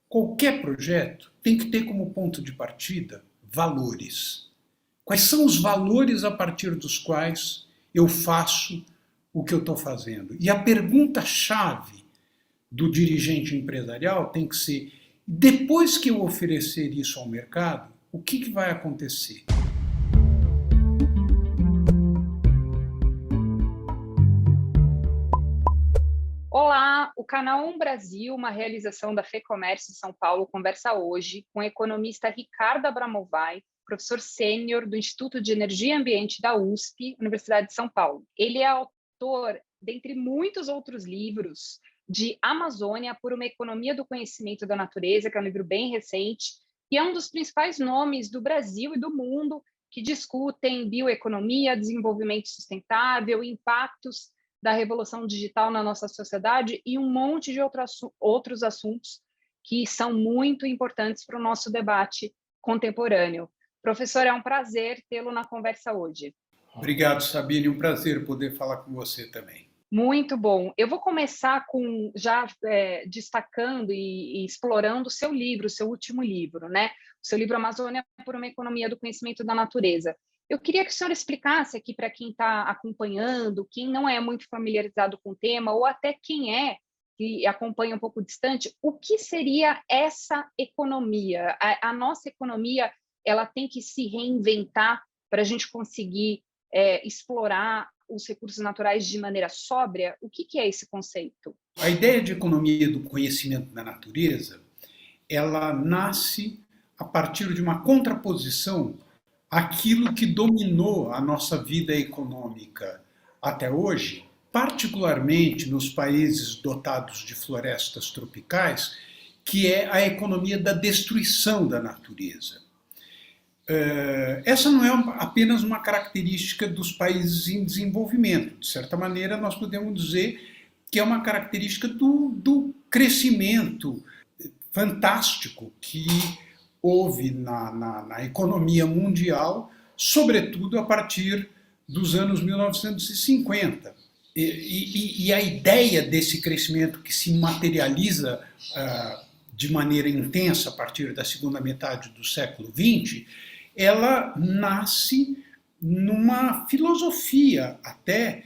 Qualquer projeto tem que ter como ponto de partida valores. Quais são os valores a partir dos quais eu faço o que eu estou fazendo? E a pergunta-chave do dirigente empresarial tem que ser: depois que eu oferecer isso ao mercado, o que vai acontecer? Olá, o canal Brasil, uma realização da FEComércio São Paulo, conversa hoje com o economista Ricardo Abramovay, professor sênior do Instituto de Energia e Ambiente da USP, Universidade de São Paulo. Ele é autor, dentre muitos outros livros, de Amazônia por uma Economia do Conhecimento da Natureza, que é um livro bem recente, e é um dos principais nomes do Brasil e do mundo que discutem bioeconomia, desenvolvimento sustentável, impactos da revolução digital na nossa sociedade e um monte de outros assuntos que são muito importantes para o nosso debate contemporâneo. Professor, é um prazer tê-lo na conversa hoje. Obrigado, Sabine. Um prazer poder falar com você também. Muito bom. Eu vou começar com destacando e explorando o seu livro, o seu último livro, né? O seu livro Amazônia por uma Economia do Conhecimento da Natureza. Eu queria que o senhor explicasse aqui para quem está acompanhando, quem não é muito familiarizado com o tema, ou até quem é, que acompanha um pouco distante, o que seria essa economia? A nossa economia, ela tem que se reinventar para a gente conseguir explorar os recursos naturais de maneira sóbria? O que é esse conceito? A ideia de economia do conhecimento da natureza, ela nasce a partir de uma contraposição àquilo que dominou a nossa vida econômica até hoje, particularmente nos países dotados de florestas tropicais, que é a economia da destruição da natureza. Essa não é apenas uma característica dos países em desenvolvimento. De certa maneira, nós podemos dizer que é uma característica do crescimento fantástico que houve na economia mundial, sobretudo a partir dos anos 1950. E a ideia desse crescimento que se materializa de maneira intensa a partir da segunda metade do século XX, ela nasce numa filosofia até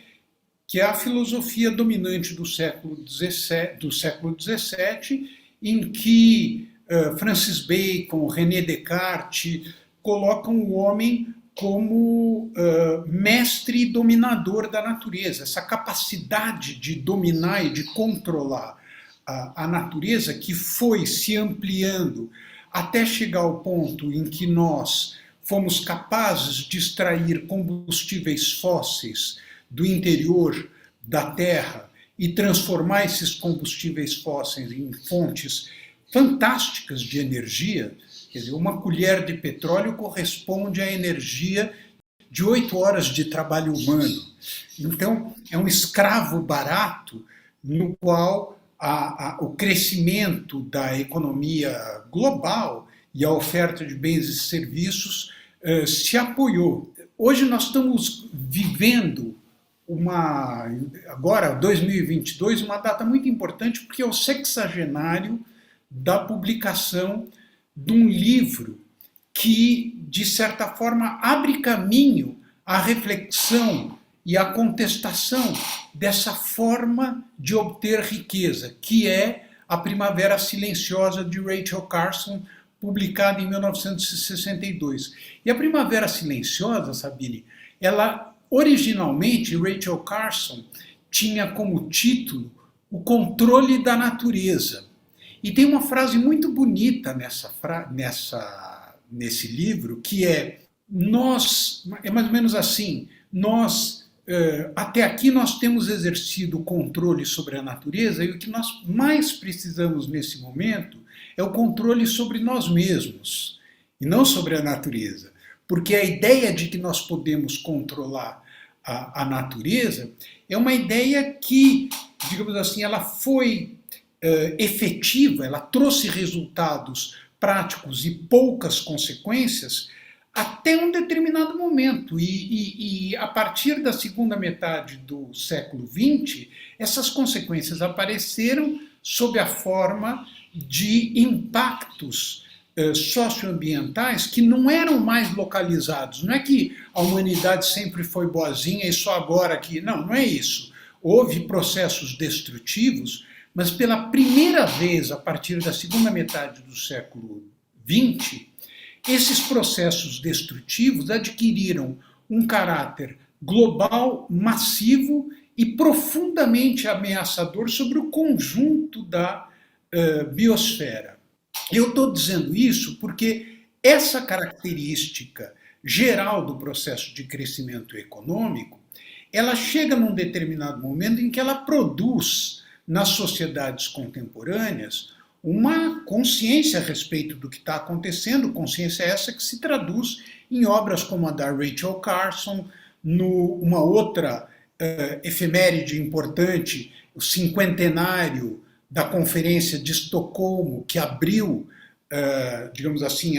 que é a filosofia dominante do século XVII, em que Francis Bacon, René Descartes colocam o homem como mestre e dominador da natureza. Essa capacidade de dominar e de controlar a natureza que foi se ampliando até chegar ao ponto em que nós fomos capazes de extrair combustíveis fósseis do interior da Terra e transformar esses combustíveis fósseis em fontes fantásticas de energia. Quer dizer, uma colher de petróleo corresponde à energia de 8 horas de trabalho humano. Então, é um escravo barato no qual o crescimento da economia global e a oferta de bens e serviços se apoiou. Hoje nós estamos vivendo agora 2022, uma data muito importante porque é o sexagenário da publicação de um livro que, de certa forma, abre caminho à reflexão e à contestação dessa forma de obter riqueza, que é A Primavera Silenciosa, de Rachel Carson, publicada em 1962. E A Primavera Silenciosa, Sabine, ela originalmente, Rachel Carson, tinha como título O Controle da Natureza. E tem uma frase muito bonita nesse livro, que é mais ou menos assim: até aqui nós temos exercido o controle sobre a natureza, e o que nós mais precisamos nesse momento é o controle sobre nós mesmos, e não sobre a natureza. Porque a ideia de que nós podemos controlar a natureza é uma ideia que, digamos assim, ela foi efetiva, ela trouxe resultados práticos e poucas consequências até um determinado momento. E a partir da segunda metade do século XX, essas consequências apareceram sob a forma de impactos socioambientais que não eram mais localizados. Não é que a humanidade sempre foi boazinha e só agora que... Não, não é isso. Houve processos destrutivos, mas pela primeira vez, a partir da segunda metade do século XX, esses processos destrutivos adquiriram um caráter global, massivo e profundamente ameaçador sobre o conjunto da biosfera. Eu estou dizendo isso porque essa característica geral do processo de crescimento econômico, ela chega num determinado momento em que ela produz nas sociedades contemporâneas uma consciência a respeito do que está acontecendo, consciência essa que se traduz em obras como a da Rachel Carson, numa outra efeméride importante, o cinquentenário da Conferência de Estocolmo, que abriu, digamos assim,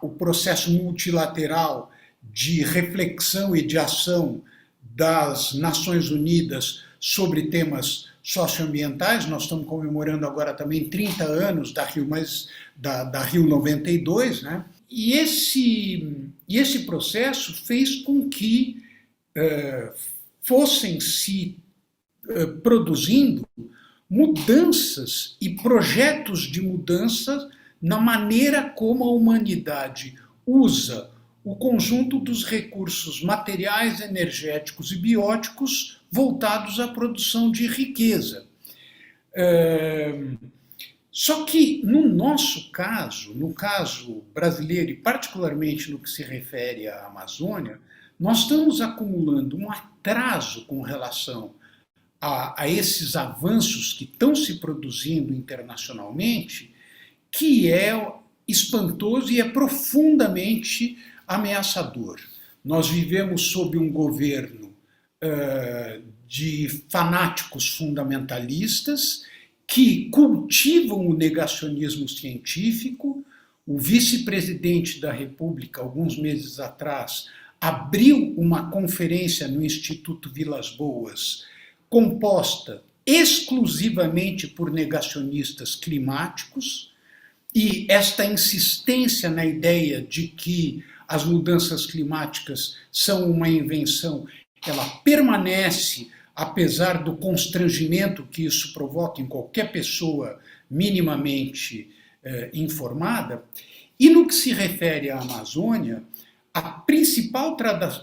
o processo multilateral de reflexão e de ação das Nações Unidas sobre temas socioambientais. Nós estamos comemorando agora também 30 anos da Rio 92, né? E esse processo fez com que fossem se produzindo mudanças e projetos de mudança na maneira como a humanidade usa o conjunto dos recursos materiais, energéticos e bióticos voltados à produção de riqueza. Só que, no nosso caso, no caso brasileiro, e particularmente no que se refere à Amazônia, nós estamos acumulando um atraso com relação a esses avanços que estão se produzindo internacionalmente, que é espantoso e é profundamente ameaçador. Nós vivemos sob um governo de fanáticos fundamentalistas que cultivam o negacionismo científico. O vice-presidente da República, alguns meses atrás, abriu uma conferência no Instituto Vilas Boas, composta exclusivamente por negacionistas climáticos, e esta insistência na ideia de que as mudanças climáticas são uma invenção, ela permanece apesar do constrangimento que isso provoca em qualquer pessoa minimamente informada. E no que se refere à Amazônia, a principal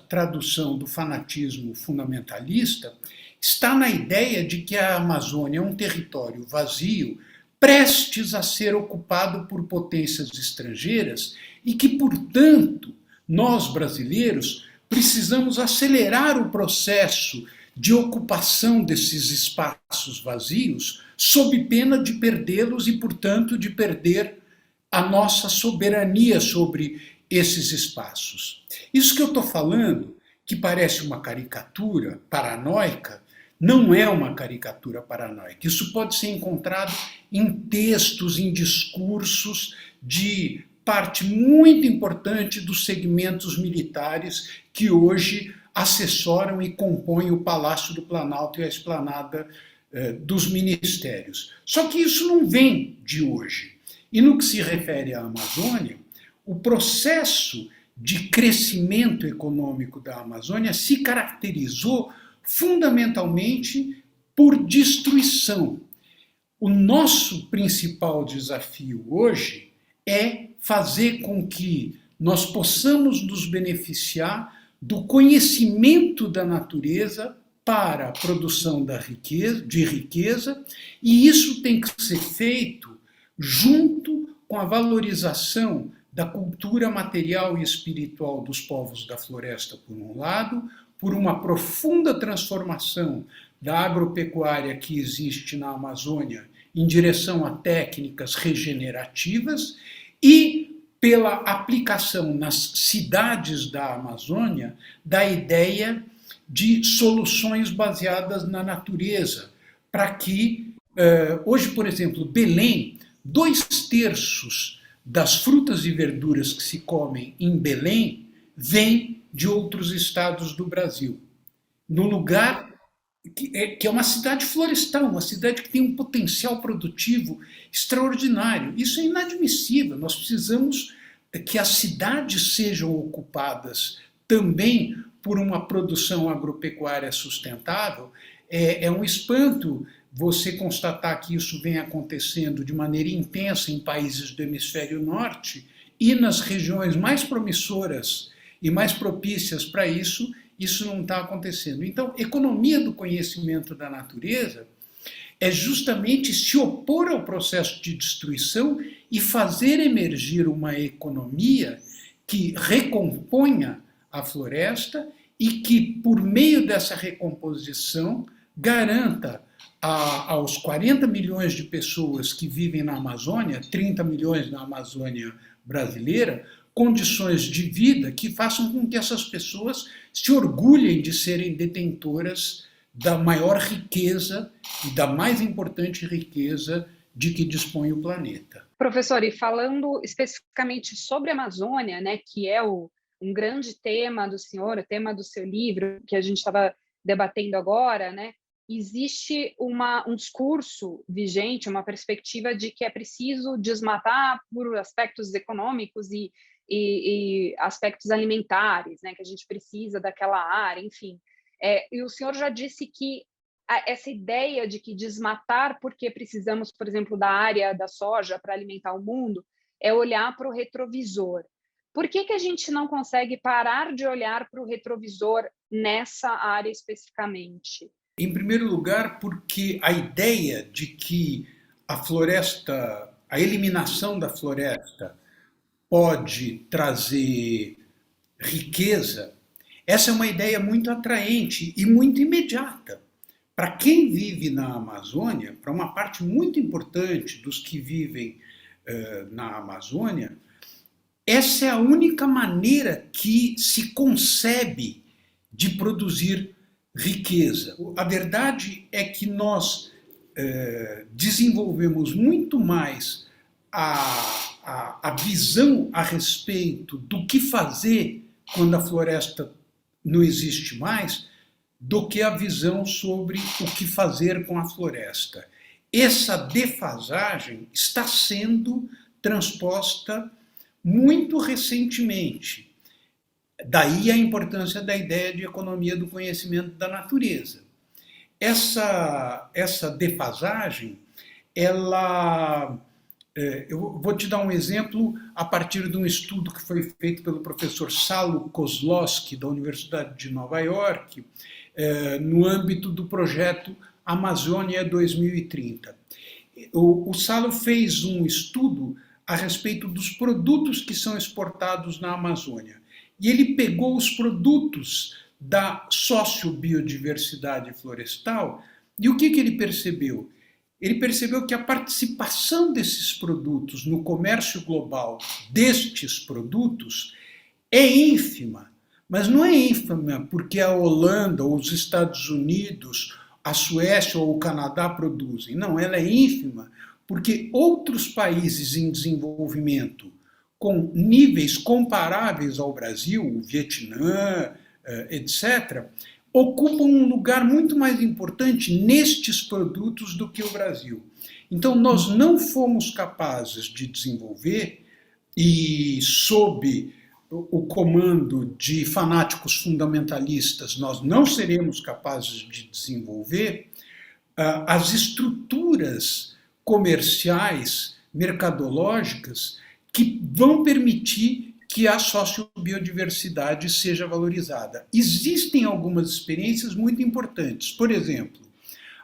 tradução do fanatismo fundamentalista está na ideia de que a Amazônia é um território vazio, prestes a ser ocupado por potências estrangeiras e que, portanto, nós brasileiros precisamos acelerar o processo de ocupação desses espaços vazios, sob pena de perdê-los e, portanto, de perder a nossa soberania sobre esses espaços. Isso que eu estou falando, que parece uma caricatura paranoica, não é uma caricatura paranoica. Isso pode ser encontrado em textos, em discursos de parte muito importante dos segmentos militares que hoje assessoram e compõem o Palácio do Planalto e a esplanada dos ministérios. Só que isso não vem de hoje. E no que se refere à Amazônia, o processo de crescimento econômico da Amazônia se caracterizou fundamentalmente por destruição. O nosso principal desafio hoje é fazer com que nós possamos nos beneficiar do conhecimento da natureza para a produção de riqueza, e isso tem que ser feito junto com a valorização da cultura material e espiritual dos povos da floresta, por um lado, por uma profunda transformação da agropecuária que existe na Amazônia em direção a técnicas regenerativas e pela aplicação nas cidades da Amazônia da ideia de soluções baseadas na natureza, para que, hoje, por exemplo, Belém, 2/3 das frutas e verduras que se comem em Belém vêm de outros estados do Brasil. No lugar que é uma cidade florestal, uma cidade que tem um potencial produtivo extraordinário. Isso é inadmissível. Nós precisamos que as cidades sejam ocupadas também por uma produção agropecuária sustentável. É um espanto você constatar que isso vem acontecendo de maneira intensa em países do hemisfério norte e nas regiões mais promissoras e mais propícias para isso, isso não está acontecendo. Então, economia do conhecimento da natureza é justamente se opor ao processo de destruição e fazer emergir uma economia que recomponha a floresta e que, por meio dessa recomposição, garanta aos 40 milhões de pessoas que vivem na Amazônia, 30 milhões na Amazônia brasileira, condições de vida que façam com que essas pessoas se orgulhem de serem detentoras da maior riqueza e da mais importante riqueza de que dispõe o planeta. Professor, e falando especificamente sobre a Amazônia, né, que é um grande tema do senhor, o tema do seu livro, que a gente estava debatendo agora, né, existe um discurso vigente, uma perspectiva de que é preciso desmatar por aspectos econômicos e aspectos alimentares, né, que a gente precisa daquela área, enfim. E o senhor já disse que essa ideia de que desmatar porque precisamos, por exemplo, da área da soja para alimentar o mundo, é olhar para o retrovisor. Por que a gente não consegue parar de olhar para o retrovisor nessa área especificamente? Em primeiro lugar, porque a ideia de que a floresta, a eliminação da floresta pode trazer riqueza, essa é uma ideia muito atraente e muito imediata. Para quem vive na Amazônia, para uma parte muito importante dos que vivem na Amazônia, essa é a única maneira que se concebe de produzir riqueza. A verdade é que nós desenvolvemos muito mais a visão a respeito do que fazer quando a floresta não existe mais, do que a visão sobre o que fazer com a floresta. Essa defasagem está sendo transposta muito recentemente. Daí a importância da ideia de economia do conhecimento da natureza. Essa defasagem, eu vou te dar um exemplo a partir de um estudo que foi feito pelo professor Salo Kozlowski, da Universidade de Nova York, no âmbito do projeto Amazônia 2030. O Salo fez um estudo a respeito dos produtos que são exportados na Amazônia. E ele pegou os produtos da sociobiodiversidade florestal e o que ele percebeu? Ele percebeu que a participação desses produtos no comércio global destes produtos é ínfima, mas não é ínfima porque a Holanda ou os Estados Unidos, a Suécia ou o Canadá produzem. Não, ela é ínfima porque outros países em desenvolvimento com níveis comparáveis ao Brasil, o Vietnã, etc., ocupam um lugar muito mais importante nestes produtos do que o Brasil. Então, nós não fomos capazes de desenvolver, e sob o comando de fanáticos fundamentalistas, nós não seremos capazes de desenvolver as estruturas comerciais, mercadológicas, que vão permitir que a sociobiodiversidade seja valorizada. Existem algumas experiências muito importantes. Por exemplo,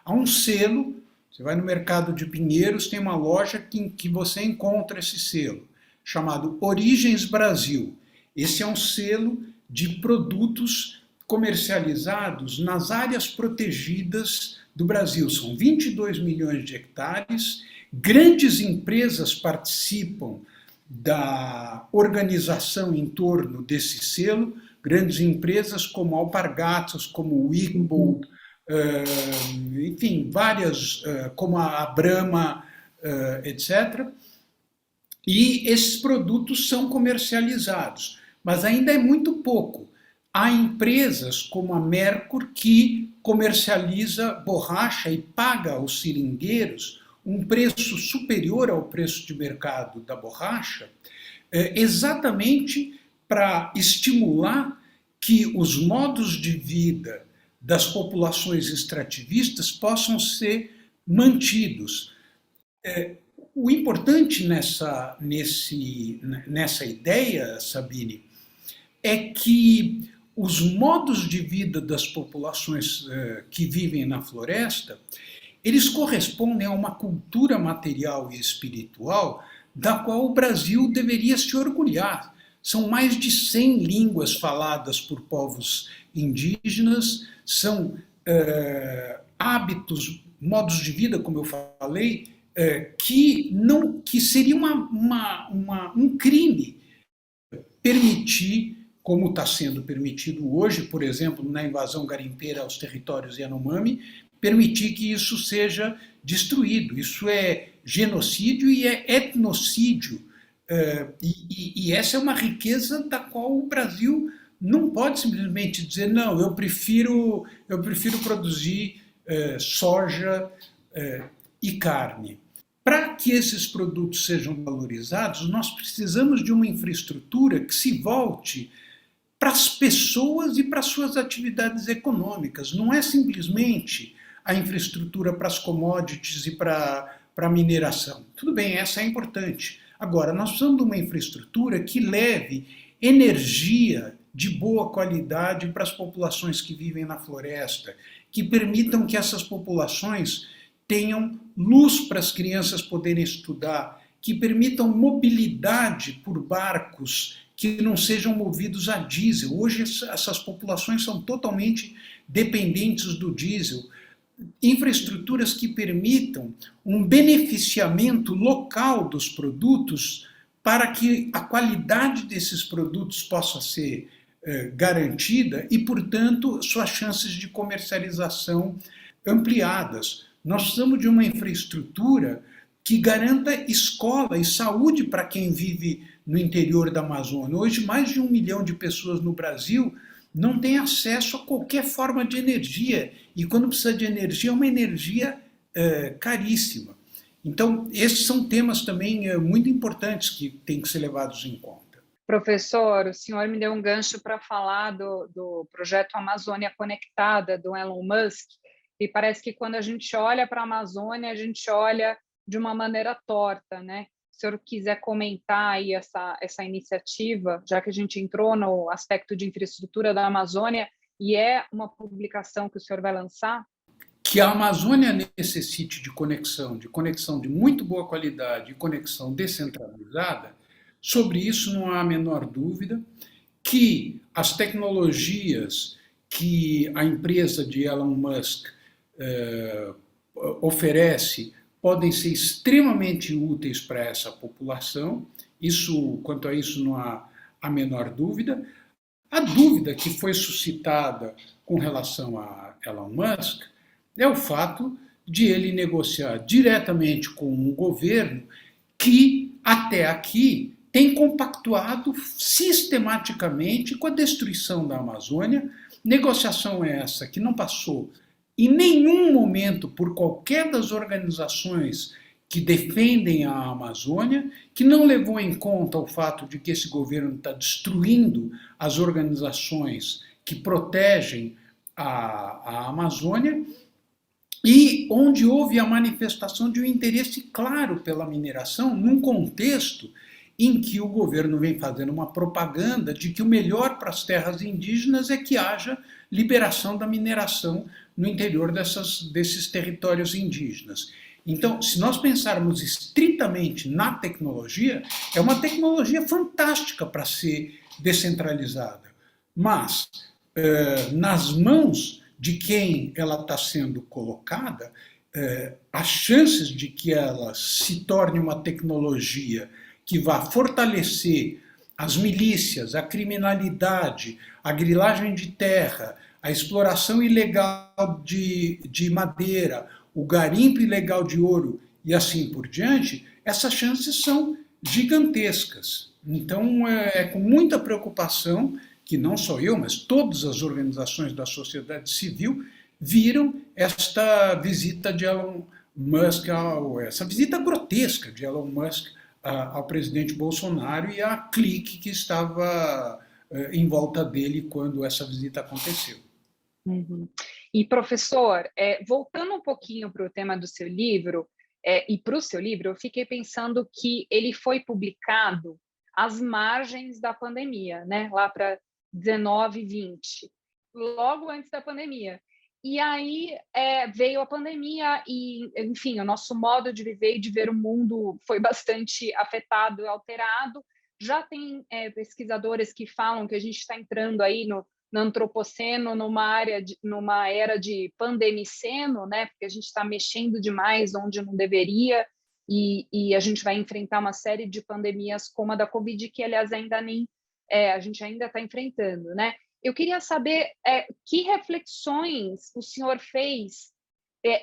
há um selo, você vai no mercado de Pinheiros, tem uma loja em que você encontra esse selo, chamado Origens Brasil. Esse é um selo de produtos comercializados nas áreas protegidas do Brasil. São 22 milhões de hectares, grandes empresas participam da organização em torno desse selo, grandes empresas como Alpargatas, como Wickbold, enfim, várias, como a Brahma, etc. E esses produtos são comercializados, mas ainda é muito pouco. há empresas como a Mercur que comercializa borracha e paga aos seringueiros um preço superior ao preço de mercado da borracha, exatamente para estimular que os modos de vida das populações extrativistas possam ser mantidos. O importante nessa ideia, Sabine, é que os modos de vida das populações que vivem na floresta, eles correspondem a uma cultura material e espiritual da qual o Brasil deveria se orgulhar. São mais de 100 línguas faladas por povos indígenas, são hábitos, modos de vida, como eu falei, que seria um crime permitir, como está sendo permitido hoje, por exemplo, na invasão garimpeira aos territórios Yanomami, permitir que isso seja destruído. Isso é genocídio e é etnocídio. E essa é uma riqueza da qual o Brasil não pode simplesmente dizer, não, eu prefiro produzir soja e carne. Para que esses produtos sejam valorizados, nós precisamos de uma infraestrutura que se volte para as pessoas e para as suas atividades econômicas. Não é simplesmente a infraestrutura para as commodities e para a mineração. Tudo bem, essa é importante. Agora, nós precisamos de uma infraestrutura que leve energia de boa qualidade para as populações que vivem na floresta, que permitam que essas populações tenham luz para as crianças poderem estudar, que permitam mobilidade por barcos que não sejam movidos a diesel. Hoje essas populações são totalmente dependentes do diesel. Infraestruturas que permitam um beneficiamento local dos produtos para que a qualidade desses produtos possa ser garantida e, portanto, suas chances de comercialização ampliadas. Nós precisamos de uma infraestrutura que garanta escola e saúde para quem vive no interior da Amazônia. Hoje, mais de 1 milhão de pessoas no Brasil não têm acesso a qualquer forma de energia. E quando precisa de energia, é uma energia caríssima. Então, esses são temas também muito importantes que têm que ser levados em conta. Professor, o senhor me deu um gancho para falar do projeto Amazônia Conectada, do Elon Musk, e parece que quando a gente olha para a Amazônia, a gente olha de uma maneira torta, né? Se o senhor quiser comentar aí essa iniciativa, já que a gente entrou no aspecto de infraestrutura da Amazônia, e é uma publicação que o senhor vai lançar? Que a Amazônia necessite de conexão de muito boa qualidade e conexão descentralizada, sobre isso não há a menor dúvida. Que as tecnologias que a empresa de Elon Musk oferece podem ser extremamente úteis para essa população. Quanto a isso, não há a menor dúvida. A dúvida que foi suscitada com relação a Elon Musk é o fato de ele negociar diretamente com um governo que, até aqui, tem compactuado sistematicamente com a destruição da Amazônia. Negociação essa que não passou em nenhum momento por qualquer das organizações que defendem a Amazônia, que não levou em conta o fato de que esse governo está destruindo as organizações que protegem a Amazônia, e onde houve a manifestação de um interesse claro pela mineração, num contexto em que o governo vem fazendo uma propaganda de que o melhor para as terras indígenas é que haja liberação da mineração no interior desses territórios indígenas. Então, se nós pensarmos estritamente na tecnologia, é uma tecnologia fantástica para ser descentralizada, mas nas mãos de quem ela está sendo colocada, as chances de que ela se torne uma tecnologia que vá fortalecer as milícias, a criminalidade, a grilagem de terra, a exploração ilegal de madeira, o garimpo ilegal de ouro e assim por diante, essas chances são gigantescas. Então, é com muita preocupação que não só eu, mas todas as organizações da sociedade civil viram esta visita de Elon Musk, essa visita grotesca de Elon Musk ao presidente Bolsonaro e à clique que estava em volta dele quando essa visita aconteceu. Uhum. E, professor, voltando um pouquinho para o tema do seu livro, e para o seu livro, eu fiquei pensando que ele foi publicado às margens da pandemia, né? Lá para 19, 20, logo antes da pandemia. E aí veio a pandemia e, enfim, o nosso modo de viver e de ver o mundo foi bastante afetado e alterado. Já tem pesquisadores que falam que a gente está entrando aí no antropoceno, numa era de pandemiceno, né? Porque a gente está mexendo demais onde não deveria e a gente vai enfrentar uma série de pandemias como a da Covid, que, aliás, ainda nem a gente ainda está enfrentando, né? Eu queria saber que reflexões o senhor fez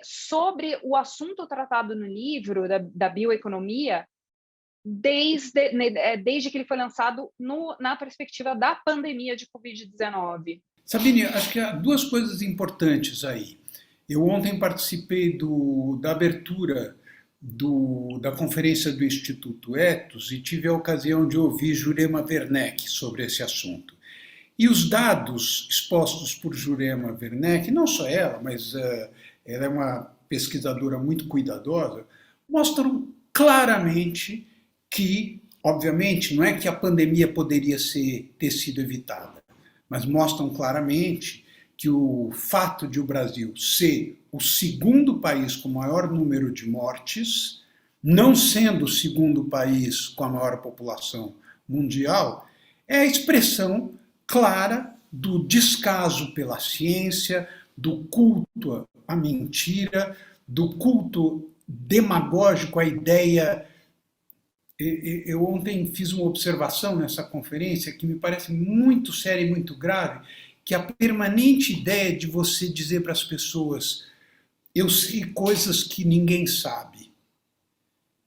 sobre o assunto tratado no livro da bioeconomia desde que ele foi lançado na perspectiva da pandemia de Covid-19. Sabine, acho que há duas coisas importantes aí. Eu ontem participei da abertura da conferência do Instituto Ethos e tive a ocasião de ouvir Jurema Werneck sobre esse assunto. E os dados expostos por Jurema Werneck, não só ela, mas ela é uma pesquisadora muito cuidadosa, mostram claramente que, obviamente, não é que a pandemia poderia ter sido evitada, mas mostram claramente que o fato de o Brasil ser o segundo país com maior número de mortes, não sendo o segundo país com a maior população mundial, é a expressão clara do descaso pela ciência, do culto à mentira, do culto demagógico à ideia. Eu ontem fiz uma observação nessa conferência que me parece muito séria e muito grave, que a permanente ideia de você dizer para as pessoas: eu sei coisas que ninguém sabe.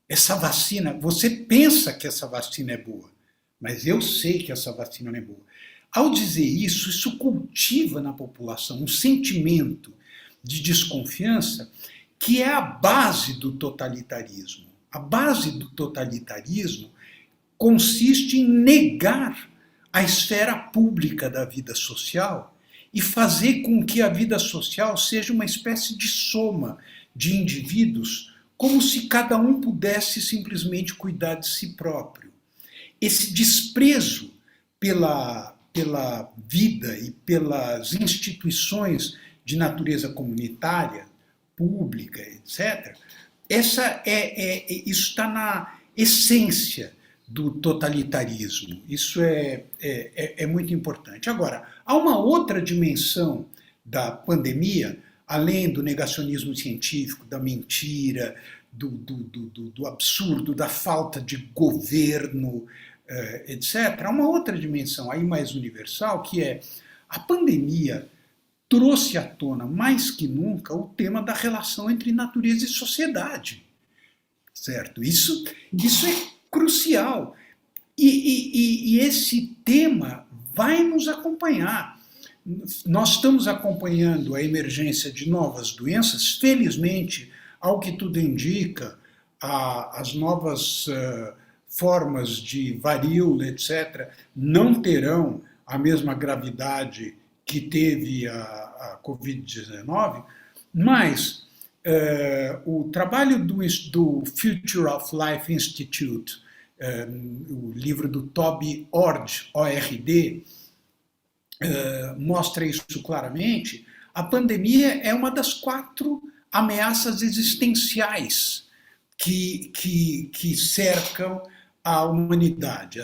Essa vacina, você pensa que essa vacina é boa, mas eu sei que essa vacina não é boa. Ao dizer isso cultiva na população um sentimento de desconfiança que é a base do totalitarismo. A base do totalitarismo consiste em negar a esfera pública da vida social e fazer com que a vida social seja uma espécie de soma de indivíduos, como se cada um pudesse simplesmente cuidar de si próprio. Esse desprezo pela vida e pelas instituições de natureza comunitária, pública, etc., isso está na essência do totalitarismo. Isso é muito importante. Agora, há uma outra dimensão da pandemia, além do negacionismo científico, da mentira, do absurdo, da falta de governo, etc. Há uma outra dimensão aí mais universal, que é a pandemia trouxe à tona mais que nunca o tema da relação entre natureza e sociedade, certo? Isso é crucial e esse tema vai nos acompanhar. Nós estamos acompanhando a emergência de novas doenças, felizmente, ao que tudo indica, as novas formas de varíola, etc., não terão a mesma gravidade que teve a Covid-19, mas o trabalho do Future of Life Institute, o livro do Toby Ord, ORD, mostra isso claramente. A pandemia é uma das 4 ameaças existenciais que cercam a humanidade.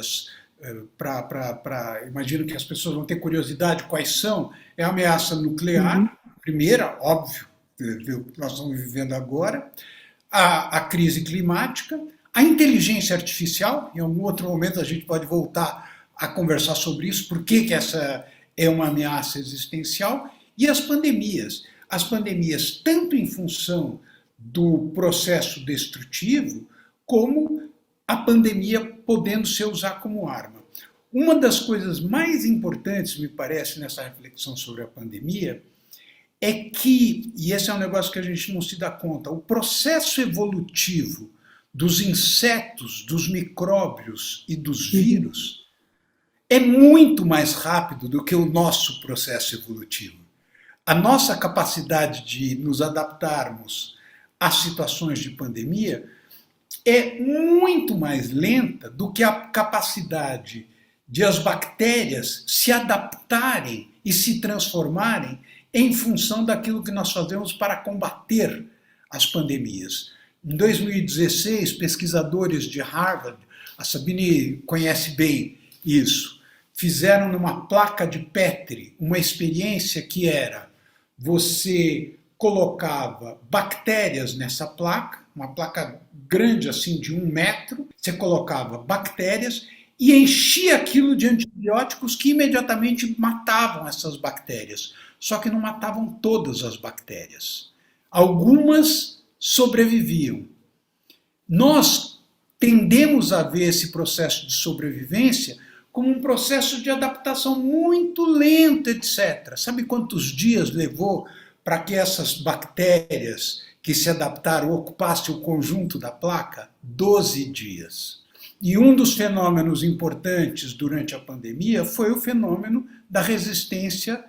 Imagino que as pessoas vão ter curiosidade quais são. É a ameaça nuclear, primeira, óbvio, que nós estamos vivendo agora, a crise climática, a inteligência artificial. Em algum outro momento a gente pode voltar a conversar sobre isso, por que essa é uma ameaça existencial, e as pandemias. As pandemias, tanto em função do processo destrutivo, como a pandemia podendo ser usada como arma. Uma das coisas mais importantes, me parece, nessa reflexão sobre a pandemia, é que, e esse é um negócio que a gente não se dá conta, o processo evolutivo dos insetos, dos micróbios e dos vírus é muito mais rápido do que o nosso processo evolutivo. A nossa capacidade de nos adaptarmos às situações de pandemia é muito mais lenta do que a capacidade de as bactérias se adaptarem e se transformarem em função daquilo que nós fazemos para combater as pandemias. Em 2016, pesquisadores de Harvard, a Sabine conhece bem isso, fizeram numa placa de Petri uma experiência que era: você colocava bactérias nessa placa, uma placa grande assim de 1 metro, você colocava bactérias e enchia aquilo de antibióticos que imediatamente matavam essas bactérias. Só que não matavam todas as bactérias. Algumas sobreviviam. Nós tendemos a ver esse processo de sobrevivência como um processo de adaptação muito lento, etc. Sabe quantos dias levou para que essas bactérias que se adaptaram ocupassem o conjunto da placa? 12 dias. E um dos fenômenos importantes durante a pandemia foi o fenômeno da resistência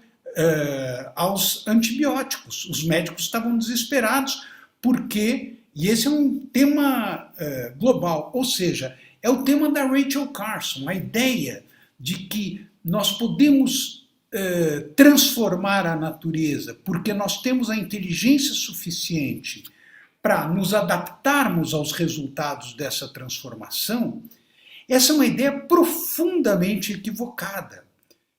aos antibióticos. Os médicos estavam desesperados porque, e esse é um tema global, ou seja, é o tema da Rachel Carson, a ideia de que nós podemos transformar a natureza porque nós temos a inteligência suficiente para nos adaptarmos aos resultados dessa transformação. Essa é uma ideia profundamente equivocada.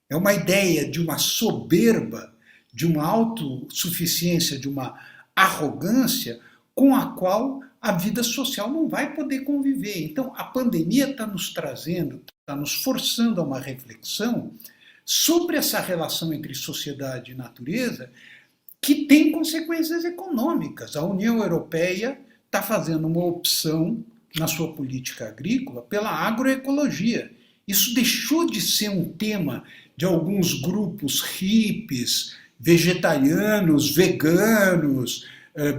É uma ideia de uma soberba, de uma autossuficiência, de uma arrogância com a qual a vida social não vai poder conviver. Então, a pandemia está nos trazendo, está nos forçando a uma reflexão sobre essa relação entre sociedade e natureza que tem consequências econômicas. A União Europeia está fazendo uma opção na sua política agrícola pela agroecologia. Isso deixou de ser um tema de alguns grupos hippies, vegetarianos, veganos,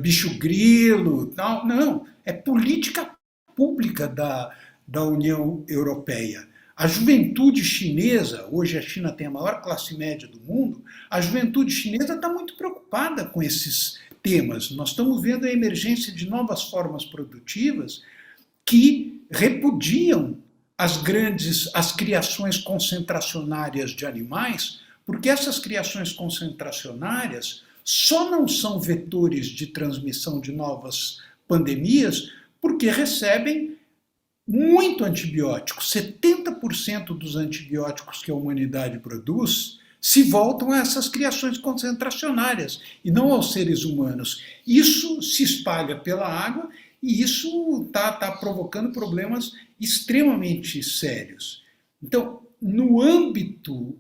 bicho grilo, tal. Não, é política pública da União Europeia. A juventude chinesa, hoje a China tem a maior classe média do mundo, a juventude chinesa está muito preocupada com esses temas. Nós estamos vendo a emergência de novas formas produtivas que repudiam as criações concentracionárias de animais, porque essas criações concentracionárias só não são vetores de transmissão de novas pandemias porque recebem muito antibiótico. 70% dos antibióticos que a humanidade produz se voltam a essas criações concentracionárias e não aos seres humanos. Isso se espalha pela água e isso está provocando problemas extremamente sérios. Então, no âmbito,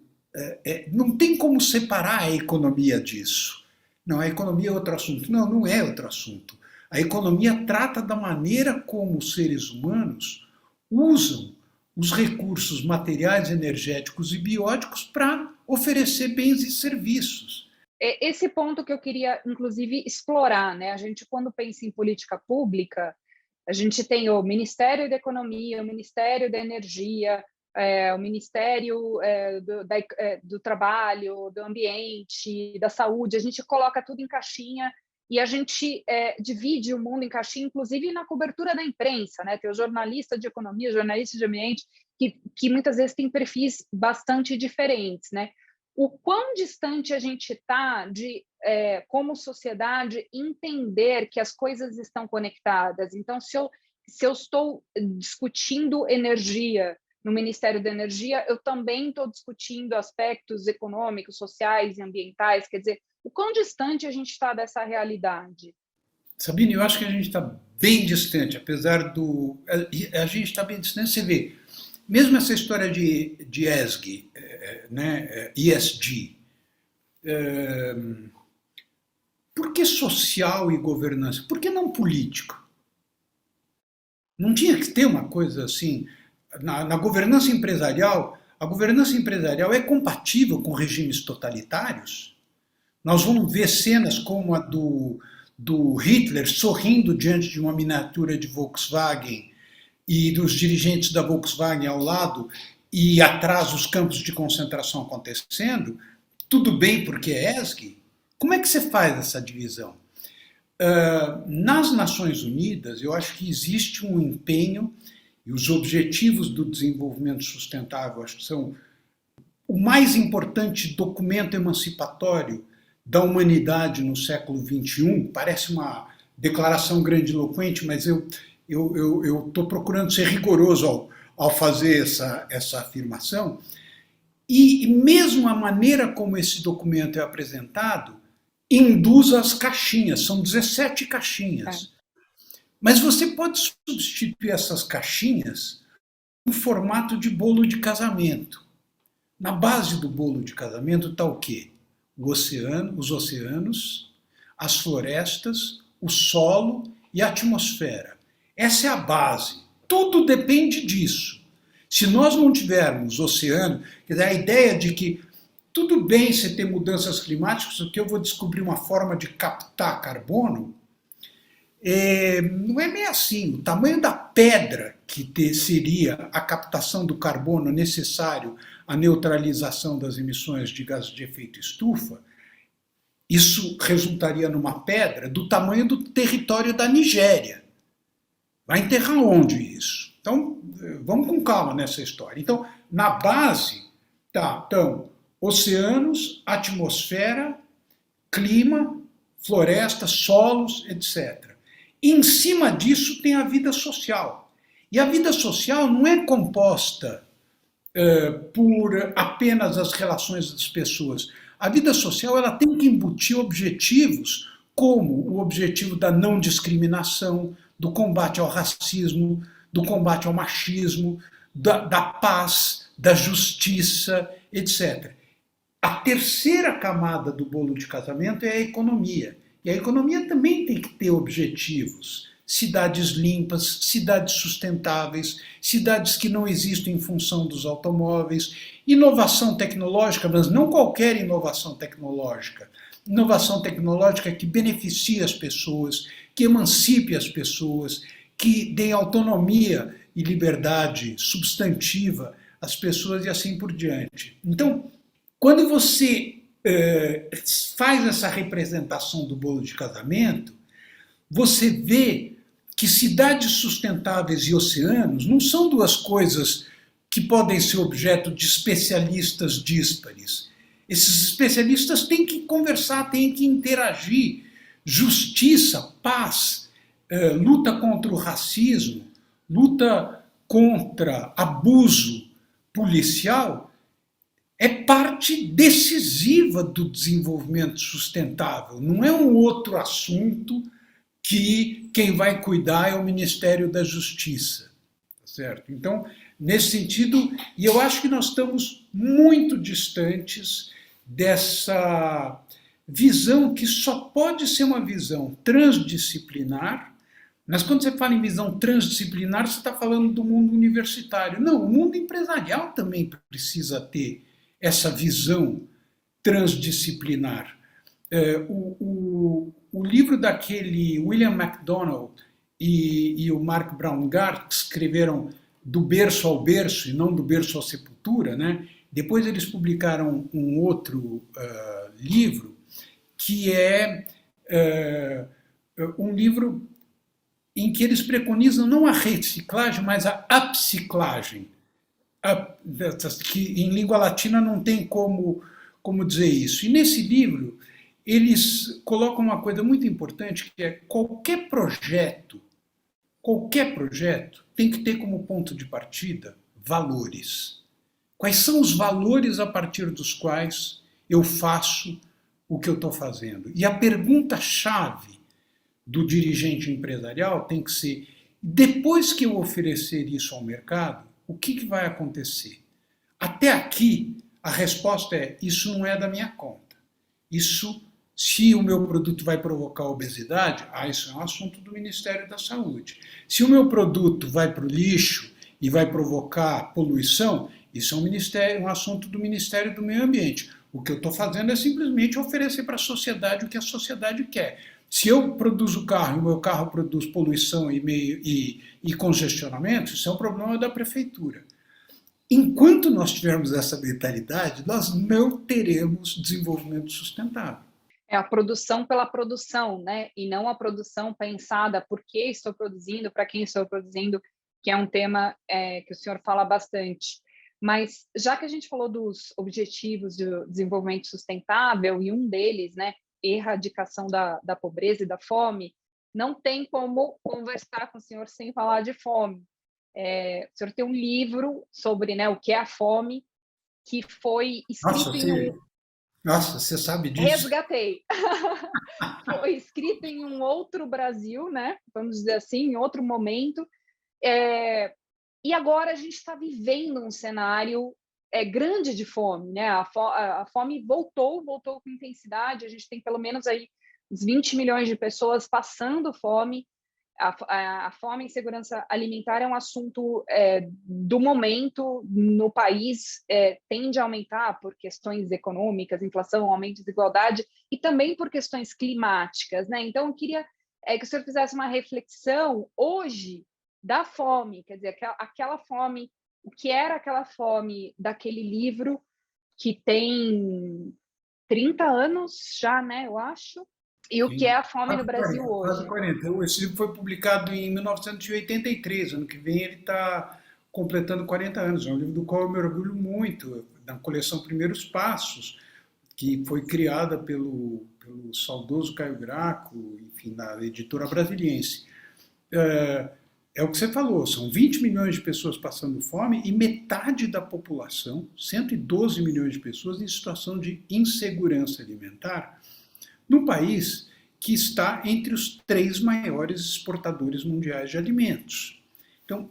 não tem como separar a economia disso. Não, a economia é outro assunto. Não, não é outro assunto. A economia trata da maneira como os seres humanos usam os recursos materiais, energéticos e bióticos para oferecer bens e serviços. Esse ponto que eu queria, inclusive, explorar, né? A gente, quando pensa em política pública, a gente tem o Ministério da Economia, o Ministério da Energia, o Ministério do Trabalho, do Ambiente, da Saúde. A gente coloca tudo em caixinha e a gente divide o mundo em caixinha, inclusive na cobertura da imprensa, né? Tem o jornalista de economia, o jornalista de ambiente, que muitas vezes tem perfis bastante diferentes, né? O quão distante a gente está de, como sociedade, entender que as coisas estão conectadas. Então, se eu estou discutindo energia no Ministério da Energia, eu também estou discutindo aspectos econômicos, sociais e ambientais. Quer dizer, o quão distante a gente está dessa realidade? Sabine, eu acho que a gente está bem distante, apesar do... A gente está bem distante, você vê. Mesmo essa história de ESG, né, ESG, por que social e governança? Por que não político? Não tinha que ter uma coisa assim? Na governança empresarial, A governança empresarial é compatível com regimes totalitários? Nós vamos ver cenas como a do Hitler sorrindo diante de uma miniatura de Volkswagen e dos dirigentes da Volkswagen ao lado e atrás os campos de concentração acontecendo, tudo bem porque é ESG? Como é que você faz essa divisão? Nas Nações Unidas, eu acho que existe um empenho e os objetivos do desenvolvimento sustentável, acho que são o mais importante documento emancipatório da humanidade no século XXI. Parece uma declaração grandiloquente, mas eu estou procurando ser rigoroso ao fazer essa afirmação. E mesmo a maneira como esse documento é apresentado induz as caixinhas, são 17 caixinhas. Mas você pode substituir essas caixinhas no formato de bolo de casamento. Na base do bolo de casamento está o quê? Os oceanos, as florestas, o solo e a atmosfera. Essa é a base. Tudo depende disso. Se nós não tivermos oceano, quer dizer, a ideia de que tudo bem você ter mudanças climáticas, porque eu vou descobrir uma forma de captar carbono, não é bem assim. O tamanho da pedra que seria a captação do carbono necessário à neutralização das emissões de gases de efeito estufa, isso resultaria numa pedra do tamanho do território da Nigéria. Vai enterrar onde isso? Então, vamos com calma nessa história. Então, na base, então, oceanos, atmosfera, clima, floresta, solos, etc. Em cima disso tem a vida social. E a vida social não é composta por apenas as relações das pessoas. A vida social ela tem que embutir objetivos como o objetivo da não discriminação, do combate ao racismo, do combate ao machismo, da paz, da justiça, etc. A terceira camada do bolo de casamento é a economia. E a economia também tem que ter objetivos. Cidades limpas, cidades sustentáveis, cidades que não existem em função dos automóveis, inovação tecnológica, mas não qualquer inovação tecnológica. Inovação tecnológica que beneficie as pessoas, que emancipe as pessoas, que dê autonomia e liberdade substantiva às pessoas e assim por diante. Então, quando você faz essa representação do bolo de casamento, você vê que cidades sustentáveis e oceanos não são duas coisas que podem ser objeto de especialistas díspares. Esses especialistas têm que conversar, têm que interagir. Justiça, paz, luta contra o racismo, luta contra abuso policial é parte decisiva do desenvolvimento sustentável. Não é um outro assunto que quem vai cuidar é o Ministério da Justiça. Certo? Então, nesse sentido, e eu acho que nós estamos muito distantes dessa visão que só pode ser uma visão transdisciplinar, mas quando você fala em visão transdisciplinar, você está falando do mundo universitário. Não, o mundo empresarial também precisa ter essa visão transdisciplinar. O livro daquele William MacDonald e o Mark Braungart, que escreveram Do Berço ao Berço e não Do Berço à Sepultura, né? Depois eles publicaram um outro livro, que é um livro em que eles preconizam não a reciclagem, mas a upciclagem, que em língua latina não tem como dizer isso. E nesse livro eles colocam uma coisa muito importante, que é qualquer projeto tem que ter como ponto de partida valores. Quais são os valores a partir dos quais eu faço o que eu estou fazendo? E a pergunta-chave do dirigente empresarial tem que ser, depois que eu oferecer isso ao mercado, o que vai acontecer? Até aqui, a resposta é, isso não é da minha conta. Isso, se o meu produto vai provocar obesidade, isso é um assunto do Ministério da Saúde. Se o meu produto vai para o lixo e vai provocar poluição, Isso é um assunto do Ministério do Meio Ambiente. O que eu estou fazendo é simplesmente oferecer para a sociedade o que a sociedade quer. Se eu produzo carro e o meu carro produz poluição e congestionamento, isso é um problema da prefeitura. Enquanto nós tivermos essa mentalidade, nós não teremos desenvolvimento sustentável. É a produção pela produção, né? E não a produção pensada por que estou produzindo, para quem estou produzindo, que é um tema que o senhor fala bastante. Mas já que a gente falou dos objetivos do desenvolvimento sustentável, e um deles, né, erradicação da pobreza e da fome, não tem como conversar com o senhor sem falar de fome. O senhor tem um livro sobre, né, o que é a fome, que foi escrito Nossa, você sabe disso? Resgatei. Foi escrito em um outro Brasil, né? Vamos dizer assim, em outro momento. E agora a gente está vivendo um cenário grande de fome, né? A fome voltou com intensidade. A gente tem pelo menos aí uns 20 milhões de pessoas passando fome. A fome e insegurança alimentar é um assunto do momento no país, tende a aumentar por questões econômicas, inflação, aumento de desigualdade, e também por questões climáticas, né? Então, eu queria que o senhor fizesse uma reflexão hoje da fome, quer dizer, aquela fome, o que era aquela fome daquele livro que tem 30 anos já, né, eu acho, e o que é a fome no Brasil hoje? Quase 40. Esse livro foi publicado em 1983. Ano que vem ele está completando 40 anos. É um livro do qual eu me orgulho muito, na coleção Primeiros Passos, que foi criada pelo saudoso Caio Graco, enfim, da editora Brasiliense. É o que você falou, são 20 milhões de pessoas passando fome e metade da população, 112 milhões de pessoas, em situação de insegurança alimentar, num país que está entre os 3 maiores exportadores mundiais de alimentos. Então,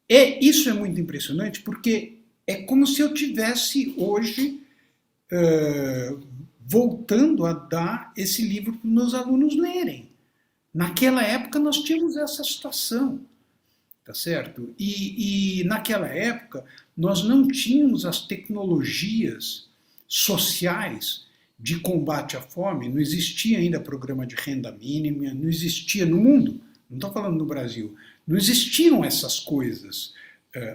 isso é muito impressionante, porque é como se eu tivesse hoje voltando a dar esse livro para os meus alunos lerem. Naquela época nós tínhamos essa situação, tá certo? E naquela época nós não tínhamos as tecnologias sociais de combate à fome, não existia ainda programa de renda mínima, não existia no mundo, não estou falando no Brasil, não existiam essas coisas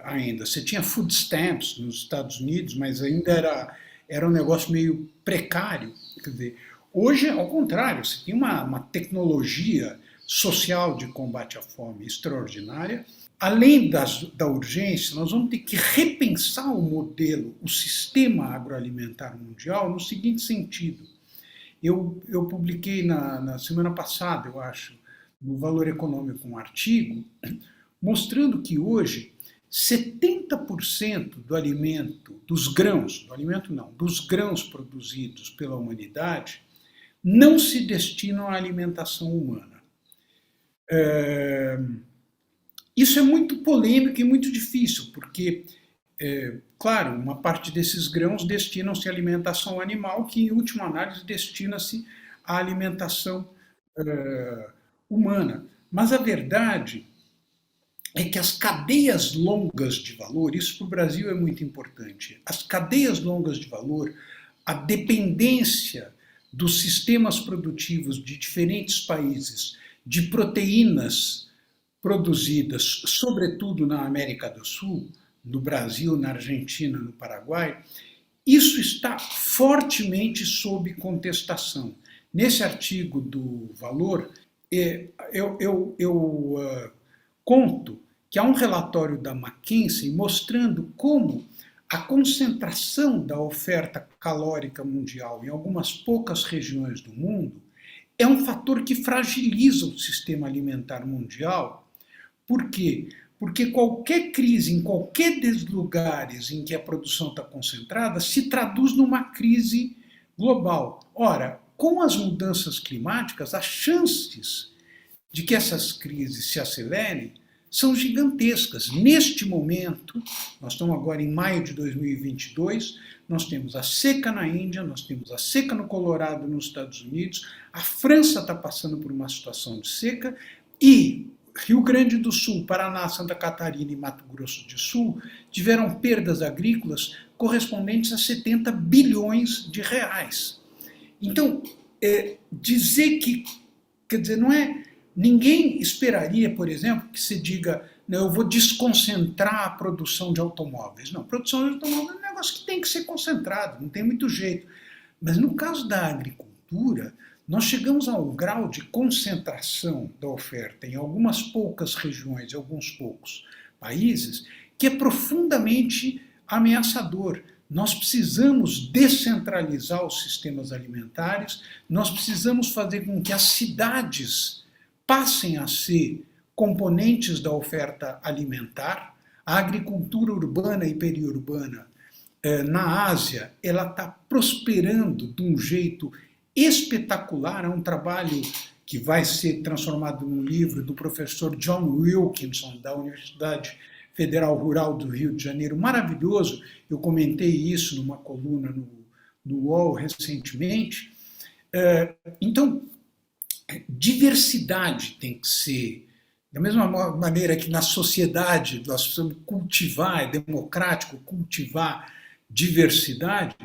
ainda. Você tinha food stamps nos Estados Unidos, mas ainda era um negócio meio precário. Quer dizer, hoje, ao contrário, você tem uma tecnologia social de combate à fome extraordinária. Além da urgência, nós vamos ter que repensar o modelo, o sistema agroalimentar mundial no seguinte sentido. Eu publiquei na semana passada, eu acho, no Valor Econômico, um artigo mostrando que hoje 70% do alimento, dos grãos produzidos pela humanidade não se destinam à alimentação humana. Isso é muito polêmico e muito difícil, porque, claro, uma parte desses grãos destinam-se à alimentação animal, que em última análise destina-se à alimentação humana. Mas a verdade é que as cadeias longas de valor, isso para o Brasil é muito importante, as cadeias longas de valor, a dependência dos sistemas produtivos de diferentes países, de proteínas produzidas, sobretudo na América do Sul, no Brasil, na Argentina, no Paraguai, isso está fortemente sob contestação. Nesse artigo do Valor, eu conto que há um relatório da McKinsey mostrando como a concentração da oferta calórica mundial em algumas poucas regiões do mundo é um fator que fragiliza o sistema alimentar mundial. Por quê? Porque qualquer crise em qualquer dos lugares em que a produção está concentrada se traduz numa crise global. Ora, com as mudanças climáticas, as chances de que essas crises se acelerem são gigantescas. Neste momento, nós estamos agora em maio de 2022, nós temos a seca na Índia, nós temos a seca no Colorado, nos Estados Unidos, a França está passando por uma situação de seca e Rio Grande do Sul, Paraná, Santa Catarina e Mato Grosso do Sul tiveram perdas agrícolas correspondentes a 70 bilhões de reais. Então, dizer que, quer dizer, não é... Ninguém esperaria, por exemplo, que se diga, não, eu vou desconcentrar a produção de automóveis. Não, produção de automóveis é um negócio que tem que ser concentrado, não tem muito jeito. Mas no caso da agricultura, nós chegamos a um grau de concentração da oferta em algumas poucas regiões, em alguns poucos países, que é profundamente ameaçador. Nós precisamos descentralizar os sistemas alimentares, nós precisamos fazer com que as cidades passem a ser componentes da oferta alimentar. A agricultura urbana e periurbana na Ásia, ela está prosperando de um jeito espetacular. É um trabalho que vai ser transformado num livro do professor John Wilkinson, da Universidade Federal Rural do Rio de Janeiro, maravilhoso. Eu comentei isso numa coluna no UOL recentemente. Então, diversidade tem que ser, da mesma maneira que na sociedade nós precisamos cultivar, é democrático cultivar diversidade,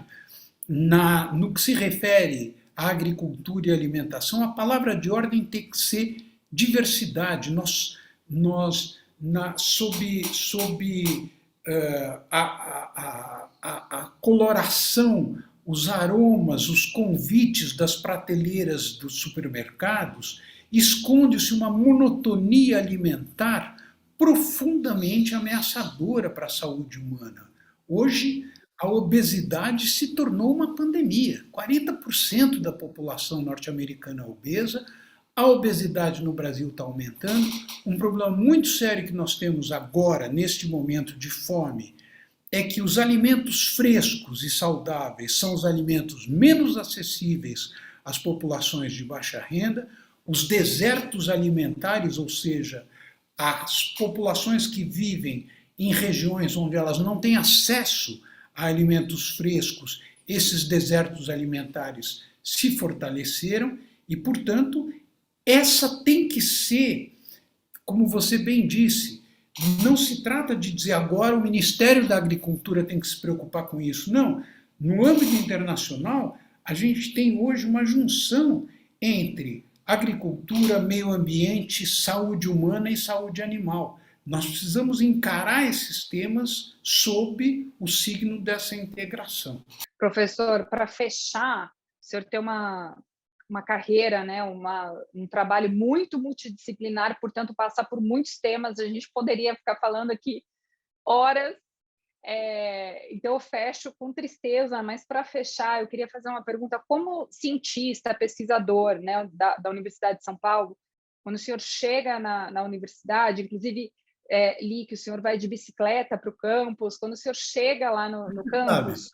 no que se refere à agricultura e alimentação, a palavra de ordem tem que ser diversidade. Sob a coloração, os aromas, os convites das prateleiras dos supermercados, esconde-se uma monotonia alimentar profundamente ameaçadora para a saúde humana. Hoje, a obesidade se tornou uma pandemia. 40% da população norte-americana é obesa, a obesidade no Brasil está aumentando. Um problema muito sério que nós temos agora, neste momento de fome, é que os alimentos frescos e saudáveis são os alimentos menos acessíveis às populações de baixa renda. Os desertos alimentares, ou seja, as populações que vivem em regiões onde elas não têm acesso a alimentos frescos, esses desertos alimentares se fortaleceram e, portanto, essa tem que ser, como você bem disse, não se trata de dizer agora o Ministério da Agricultura tem que se preocupar com isso. Não. No âmbito internacional, a gente tem hoje uma junção entre agricultura, meio ambiente, saúde humana e saúde animal. Nós precisamos encarar esses temas sob o signo dessa integração. Professor, para fechar, o senhor tem uma carreira, né, um trabalho muito multidisciplinar, portanto, passa por muitos temas, a gente poderia ficar falando aqui horas, então eu fecho com tristeza, mas para fechar, eu queria fazer uma pergunta, como cientista, pesquisador, né, da Universidade de São Paulo, quando o senhor chega na universidade, inclusive li que o senhor vai de bicicleta para o campus, quando o senhor chega lá no campus...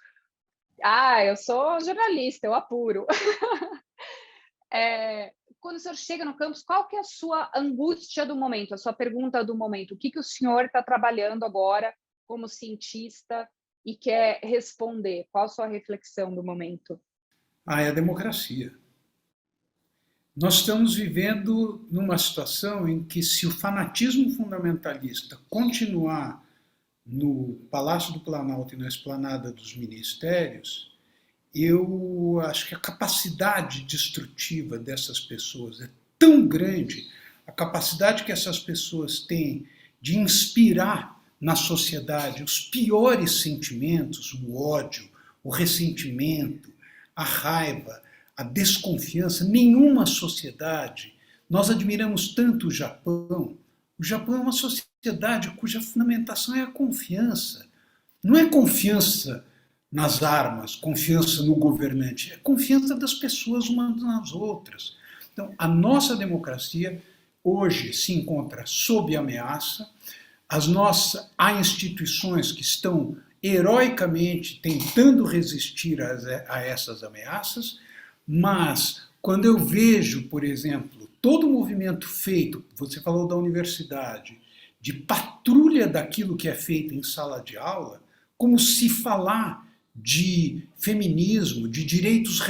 eu sou jornalista, eu apuro. Quando o senhor chega no campus, qual que é a sua angústia do momento, a sua pergunta do momento? O que o senhor está trabalhando agora como cientista e quer responder? Qual a sua reflexão do momento? É a democracia. Nós estamos vivendo numa situação em que, se o fanatismo fundamentalista continuar no Palácio do Planalto e na esplanada dos ministérios, eu acho que a capacidade destrutiva dessas pessoas é tão grande, a capacidade que essas pessoas têm de inspirar na sociedade os piores sentimentos, o ódio, o ressentimento, a raiva, a desconfiança. Nenhuma sociedade, nós admiramos tanto o Japão é uma sociedade cuja fundamentação é a confiança. Não é confiança nas armas, confiança no governante, é confiança das pessoas umas nas outras. Então, a nossa democracia hoje se encontra sob ameaça, há instituições que estão heroicamente tentando resistir a essas ameaças, mas quando eu vejo, por exemplo, todo o movimento feito, você falou da universidade, de patrulha daquilo que é feito em sala de aula, como se falar de feminismo, de direitos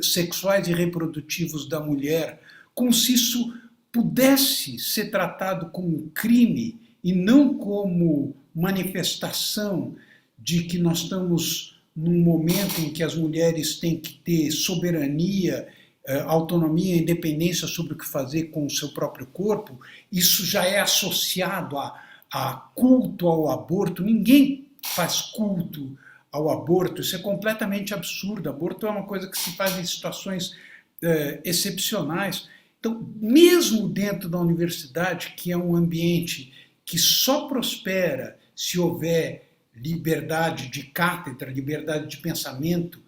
sexuais e reprodutivos da mulher, como se isso pudesse ser tratado como um crime e não como manifestação de que nós estamos num momento em que as mulheres têm que ter soberania, autonomia e independência sobre o que fazer com o seu próprio corpo, isso já é associado a culto ao aborto. Ninguém faz culto ao aborto, isso é completamente absurdo. Aborto é uma coisa que se faz em situações excepcionais. Então, mesmo dentro da universidade, que é um ambiente que só prospera se houver liberdade de cátedra, liberdade de pensamento,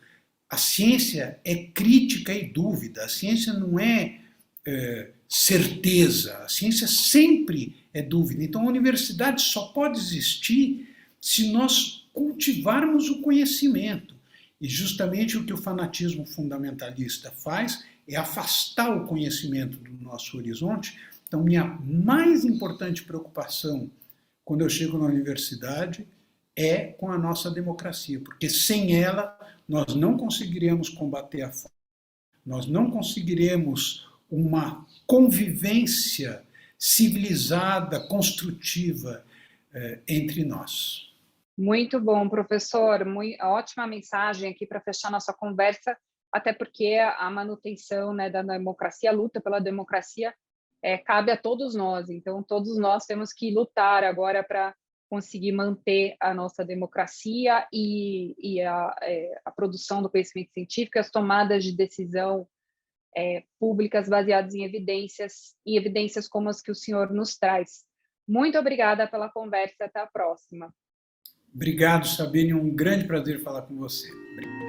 a ciência é crítica e dúvida, a ciência não é certeza, a ciência sempre é dúvida. Então, a universidade só pode existir se nós cultivarmos o conhecimento. E justamente o que o fanatismo fundamentalista faz é afastar o conhecimento do nosso horizonte. Então, minha mais importante preocupação quando eu chego na universidade é com a nossa democracia, porque sem ela nós não conseguiremos combater a fome, nós não conseguiremos uma convivência civilizada, construtiva entre nós. Muito bom, professor. Ótima mensagem aqui para fechar nossa conversa, até porque a manutenção, né, da democracia, a luta pela democracia, cabe a todos nós. Então, todos nós temos que lutar agora para conseguir manter a nossa democracia e a produção do conhecimento científico, as tomadas de decisão públicas baseadas em evidências como as que o senhor nos traz. Muito obrigada pela conversa. Até a próxima. Obrigado, Sabine. Um grande prazer falar com você. Obrigado.